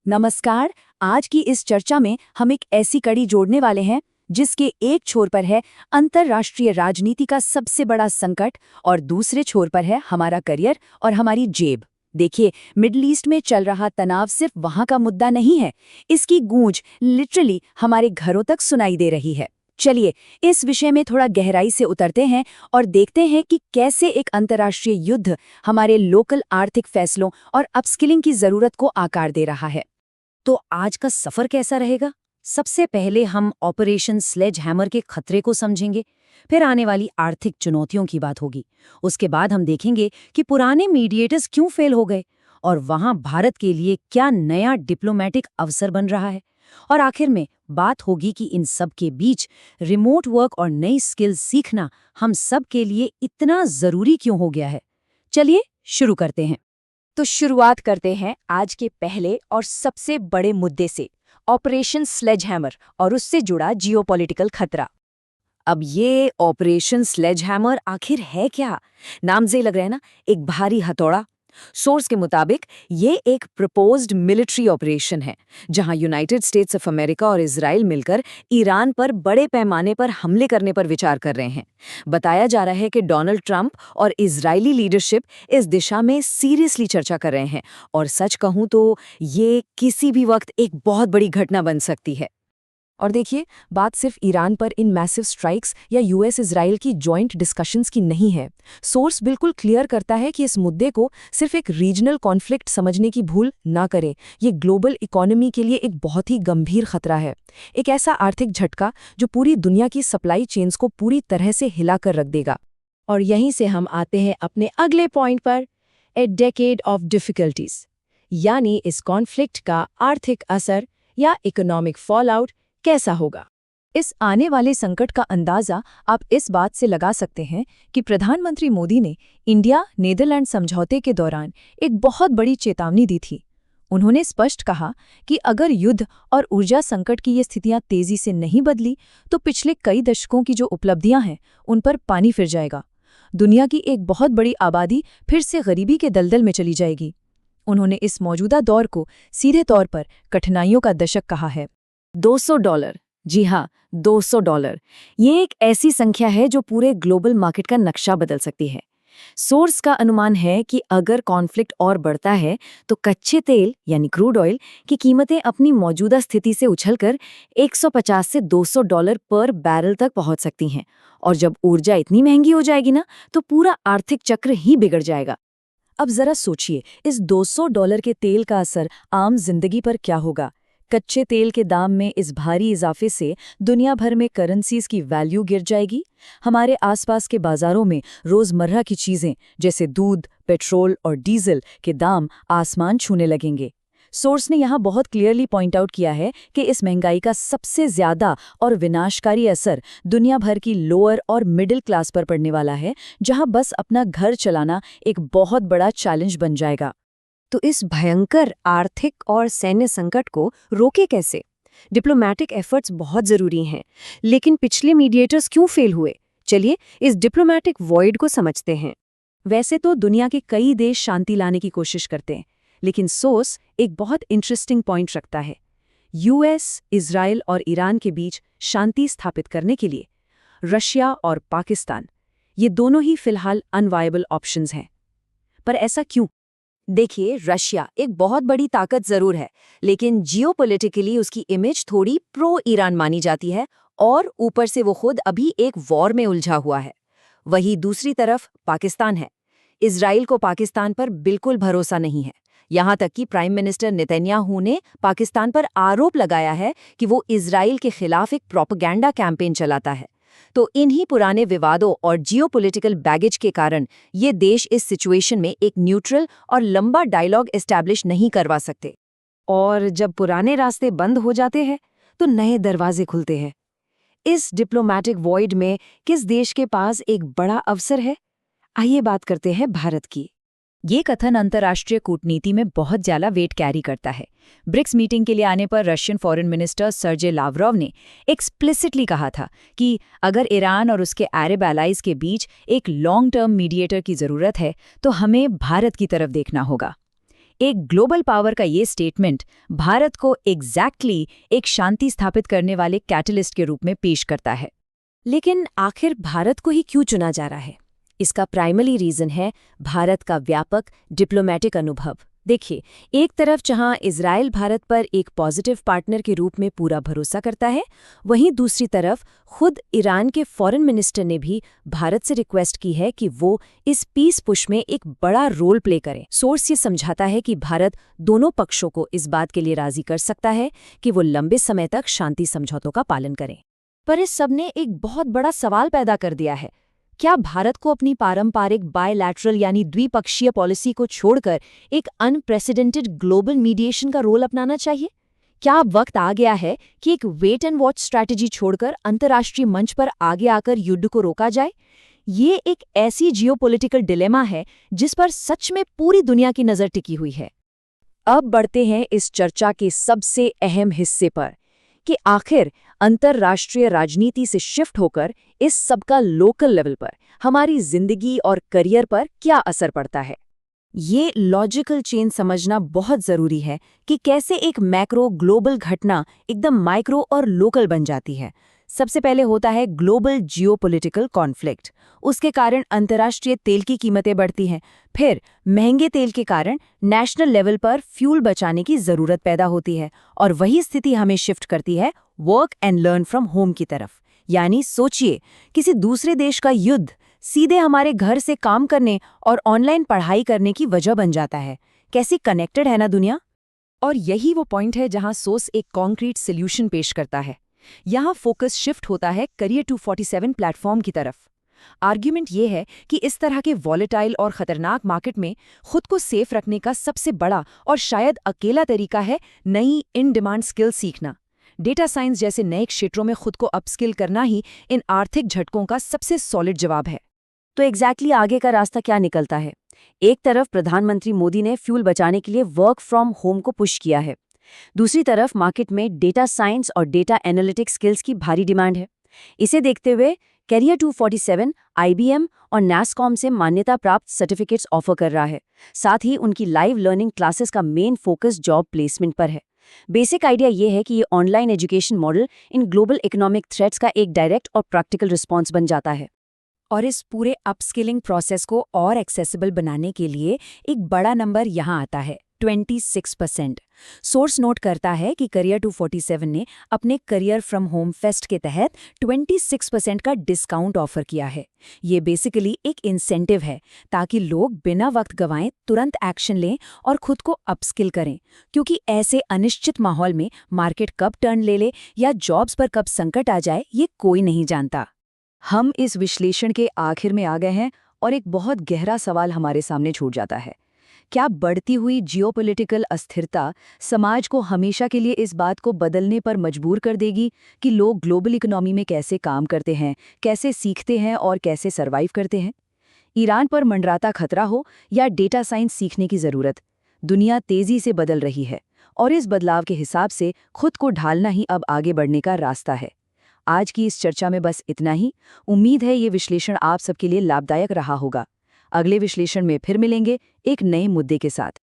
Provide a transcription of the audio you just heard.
नमस्कार। आज की इस चर्चा में हम एक ऐसी कड़ी जोड़ने वाले हैं जिसके एक छोर पर है अंतर्राष्ट्रीय राजनीति का सबसे बड़ा संकट और दूसरे छोर पर है हमारा करियर और हमारी जेब। देखिए, मिडल ईस्ट में चल रहा तनाव सिर्फ वहां का मुद्दा नहीं है, इसकी गूंज लिटरली हमारे घरों तक सुनाई दे रही है। चलिए, इस विषय में थोड़ा गहराई से उतरते हैं और देखते हैं कि कैसे एक अंतर्राष्ट्रीय युद्ध हमारे लोकल आर्थिक फैसलों और अपस्किलिंग की जरूरत को आकार दे रहा है। तो आज का सफर कैसा रहेगा? सबसे पहले हम ऑपरेशन स्लेज हैमर के खतरे को समझेंगे, फिर आने वाली आर्थिक चुनौतियों की बात होगी। उसके बाद हम देखेंगे कि पुराने मीडिएटर्स क्यों फेल हो गए और वहां भारत के लिए क्या नया डिप्लोमेटिक अवसर बन रहा है। और आखिर में बात होगी कि इन सब के बीच रिमोट वर्क और नई स्किल्स सीखना हम सब के लिए इतना जरूरी क्यों हो गया है। चलिए शुरू करते हैं। तो शुरुआत करते हैं आज के पहले और सबसे बड़े मुद्दे से, ऑपरेशन स्लेजहैमर और उससे जुड़ा जियोपॉलिटिकल खतरा। अब ये ऑपरेशन स्लेजहैमर आखिर है क्या? नाम से ही लग रहा है ना, एक भारी हथौड़ा। सोर्स के मुताबिक ये एक प्रपोज्ड मिलिट्री ऑपरेशन है जहां यूनाइटेड स्टेट्स ऑफ अमेरिका और इजराइल मिलकर ईरान पर बड़े पैमाने पर हमले करने पर विचार कर रहे हैं। बताया जा रहा है कि डोनाल्ड ट्रंप और इजरायली लीडरशिप इस दिशा में सीरियसली चर्चा कर रहे हैं और सच कहूं तो ये किसी भी वक्त एक बहुत बड़ी घटना बन सकती है। और देखिए, बात सिर्फ ईरान पर इन मैसिव स्ट्राइक्स या यूएस इजराइल की जॉइंट डिस्कशंस की नहीं है। सोर्स बिल्कुल क्लियर करता है कि इस मुद्दे को सिर्फ एक रीजनल कॉन्फ्लिक्ट समझने की भूल ना करें। ये ग्लोबल इकोनॉमी के लिए एक बहुत ही गंभीर खतरा है, एक ऐसा आर्थिक झटका जो पूरी दुनिया की सप्लाई चेन्स को पूरी तरह से हिला कर रख देगा। और यहीं से हम आते हैं अपने अगले पॉइंट पर, ए डेकेड ऑफ डिफिकल्टीज, यानी इस कॉन्फ्लिक्ट का आर्थिक असर या इकोनॉमिक फॉलआउट कैसा होगा। इस आने वाले संकट का अंदाजा आप इस बात से लगा सकते हैं कि प्रधानमंत्री मोदी ने इंडिया नीदरलैंड समझौते के दौरान एक बहुत बड़ी चेतावनी दी थी। उन्होंने स्पष्ट कहा कि अगर युद्ध और ऊर्जा संकट की ये स्थितियां तेजी से नहीं बदली तो पिछले कई दशकों की जो उपलब्धियां हैं उन पर पानी फिर जाएगा। दुनिया की एक बहुत बड़ी आबादी फिर से गरीबी के दलदल में चली जाएगी। उन्होंने इस मौजूदा दौर को सीधे तौर पर कठिनाइयों का दशक कहा है। $200, जी हाँ, $200। ये एक ऐसी संख्या है जो पूरे ग्लोबल मार्केट का नक्शा बदल सकती है। सोर्स का अनुमान है कि अगर कॉन्फ्लिक्ट और बढ़ता है तो कच्चे तेल यानी क्रूड ऑयल की कीमतें अपनी मौजूदा स्थिति से उछलकर 150 से $200 पर बैरल तक पहुंच सकती हैं। और जब ऊर्जा इतनी महंगी हो जाएगी ना, तो पूरा आर्थिक चक्र ही बिगड़ जाएगा। अब जरा सोचिए, इस $200 के तेल का असर आम जिंदगी पर क्या होगा। कच्चे तेल के दाम में इस भारी इजाफे से दुनिया भर में करेंसीज की वैल्यू गिर जाएगी। हमारे आसपास के बाजारों में रोजमर्रा की चीजें जैसे दूध, पेट्रोल और डीजल के दाम आसमान छूने लगेंगे। सोर्स ने यहाँ बहुत क्लियरली पॉइंट आउट किया है कि इस महंगाई का सबसे ज्यादा और विनाशकारी असर दुनिया भर की लोअर और मिडिल क्लास पर पड़ने वाला है, जहां बस अपना घर चलाना एक बहुत बड़ा चैलेंज बन जाएगा। तो इस भयंकर आर्थिक और सैन्य संकट को रोके कैसे? डिप्लोमैटिक एफर्ट्स बहुत जरूरी हैं, लेकिन पिछले मीडिएटर्स क्यों फेल हुए? चलिए इस डिप्लोमैटिक वॉइड को समझते हैं। वैसे तो दुनिया के कई देश शांति लाने की कोशिश करते हैं, लेकिन सोर्स एक बहुत इंटरेस्टिंग पॉइंट रखता है। यूएस, इजराइल और ईरान के बीच शांति स्थापित करने के लिए रशिया और पाकिस्तान, ये दोनों ही फिलहाल अनवायबल ऑप्शंस हैं। पर ऐसा क्यों? देखिए, रशिया एक बहुत बड़ी ताकत जरूर है, लेकिन जियोपॉलिटिकली उसकी इमेज थोड़ी प्रो ईरान मानी जाती है और ऊपर से वो खुद अभी एक वॉर में उलझा हुआ है। वही दूसरी तरफ पाकिस्तान है। इजराइल को पाकिस्तान पर बिल्कुल भरोसा नहीं है। यहाँ तक कि प्राइम मिनिस्टर नेतन्याहू ने पाकिस्तान पर आरोप लगाया है कि वो इजराइल के खिलाफ एक प्रोपेगेंडा कैंपेन चलाता है। तो इन्हीं पुराने विवादों और जियोपॉलिटिकल बैगेज के कारण ये देश इस सिचुएशन में एक न्यूट्रल और लंबा डायलॉग एस्टैब्लिश नहीं करवा सकते। और जब पुराने रास्ते बंद हो जाते हैं तो नए दरवाजे खुलते हैं। इस डिप्लोमैटिक वॉइड में किस देश के पास एक बड़ा अवसर है? आइए बात करते हैं भारत की। ये कथन अंतर्राष्ट्रीय कूटनीति में बहुत ज्यादा वेट कैरी करता है। ब्रिक्स मीटिंग के लिए आने पर Russian foreign minister Sergey Lavrov ने एक्सप्लिसिटली कहा था कि अगर ईरान और उसके अरब एलाइज के बीच एक लॉन्ग टर्म मीडिएटर की जरूरत है तो हमें भारत की तरफ देखना होगा। एक ग्लोबल पावर का ये स्टेटमेंट भारत को एग्जैक्टली एक शांति स्थापित करने वाले कैटलिस्ट के रूप में पेश करता है। लेकिन आखिर भारत को ही क्यों चुना जा रहा है? इसका प्राइमरी रीजन है भारत का व्यापक डिप्लोमेटिक अनुभव। देखिए, एक तरफ जहां इजराइल भारत पर एक पॉजिटिव पार्टनर के रूप में पूरा भरोसा करता है, वहीं दूसरी तरफ खुद ईरान के फॉरेन मिनिस्टर ने भी भारत से रिक्वेस्ट की है कि वो इस पीस पुश में एक बड़ा रोल प्ले करे। सोर्स ये समझाता है कि भारत दोनों पक्षों को इस बात के लिए राजी कर सकता है कि वो लंबे समय तक शांति समझौतों का पालन करें। पर इस सबने एक बहुत बड़ा सवाल पैदा कर दिया है। क्या भारत को अपनी पारंपरिक बायलैटरल यानी द्विपक्षीय पॉलिसी को छोड़कर एक अनप्रेसिडेंटेड ग्लोबल मीडिएशन का रोल अपनाना चाहिए? क्या अब वक्त आ गया है कि एक वेट एंड वॉच स्ट्रैटेजी छोड़कर अंतर्राष्ट्रीय मंच पर आगे आकर युद्ध को रोका जाए? ये एक ऐसी जियोपॉलिटिकल डिलेमा है जिस पर सच में पूरी दुनिया की नज़र टिकी हुई है। अब बढ़ते हैं इस चर्चा के सबसे अहम हिस्से पर कि आखिर अंतर्राष्ट्रीय राजनीति से शिफ्ट होकर इस सबका लोकल लेवल पर हमारी जिंदगी और करियर पर क्या असर पड़ता है। ये लॉजिकल चेन समझना बहुत जरूरी है कि कैसे एक मैक्रो ग्लोबल घटना एकदम माइक्रो और लोकल बन जाती है। सबसे पहले होता है ग्लोबल जियोपॉलिटिकल कॉन्फ्लिक्ट। उसके कारण अंतर्राष्ट्रीय तेल की कीमतें बढ़ती हैं। फिर महंगे तेल के कारण नेशनल लेवल पर फ्यूल बचाने की जरूरत पैदा होती है और वही स्थिति हमें शिफ्ट करती है work and learn from home की तरफ। यानी सोचिए, किसी दूसरे देश का युद्ध सीधे हमारे घर से काम करने और ऑनलाइन पढ़ाई करने की वजह बन जाता है। कैसी कनेक्टेड है ना दुनिया। और यही वो पॉइंट है जहां सोर्स एक कॉन्क्रीट सोल्यूशन पेश करता है। यहाँ फोकस शिफ्ट होता है करियर 247 प्लेटफॉर्म की तरफ। आर्ग्यूमेंट ये है कि इस तरह के वॉलेटाइल और खतरनाक मार्केट में खुद को सेफ रखने का सबसे बड़ा और शायद अकेला तरीका है नई इन डिमांड स्किल सीखना। डेटा साइंस जैसे नए क्षेत्रों में खुद को अपस्किल करना ही इन आर्थिक झटकों का सबसे सॉलिड जवाब है। तो एग्जैक्टली आगे का रास्ता क्या निकलता है? एक तरफ प्रधानमंत्री मोदी ने फ्यूल बचाने के लिए वर्क फ्रॉम होम को पुश किया है। दूसरी तरफ मार्केट में डेटा साइंस और डेटा एनालिटिक्स स्किल्स की भारी डिमांड है। इसे देखते हुए कैरियर 247 IBM और NASSCOM से मान्यता प्राप्त सर्टिफिकेट्स ऑफर कर रहा है। साथ ही उनकी लाइव लर्निंग क्लासेस का मेन फोकस जॉब प्लेसमेंट पर है। बेसिक आइडिया ये है कि ये online education model in global economic threats का एक डायरेक्ट और प्रैक्टिकल रिस्पॉन्स बन जाता है। और इस पूरे अपस्किलिंग प्रोसेस को और एक्सेसिबल बनाने के लिए एक बड़ा नंबर यहाँ आता है, 26%। सोर्स नोट करता है कि करियर 247 ने अपने करियर फ्रॉम होम फेस्ट के तहत 26% का डिस्काउंट ऑफर किया है। ये बेसिकली एक इंसेंटिव है ताकि लोग बिना वक्त गंवाएं तुरंत एक्शन लें और खुद को अपस्किल करें, क्योंकि ऐसे अनिश्चित माहौल में मार्केट कब टर्न ले ले या जॉब्स पर कब संकट आ जाए ये कोई नहीं जानता। हम इस विश्लेषण के आखिर में आ गए हैं और एक बहुत गहरा सवाल हमारे सामने छूट जाता है। क्या बढ़ती हुई जियोपॉलिटिकल अस्थिरता समाज को हमेशा के लिए इस बात को बदलने पर मजबूर कर देगी कि लोग ग्लोबल इकोनॉमी में कैसे काम करते हैं, कैसे सीखते हैं और कैसे सर्वाइव करते हैं? ईरान पर मंडराता खतरा हो या डेटा साइंस सीखने की ज़रूरत, दुनिया तेज़ी से बदल रही है और इस बदलाव के हिसाब से खुद को ढालना ही अब आगे बढ़ने का रास्ता है। आज की इस चर्चा में बस इतना ही। उम्मीद है ये विश्लेषण आप सबके लिए लाभदायक रहा होगा। अगले विश्लेषण में फिर मिलेंगे एक नए मुद्दे के साथ।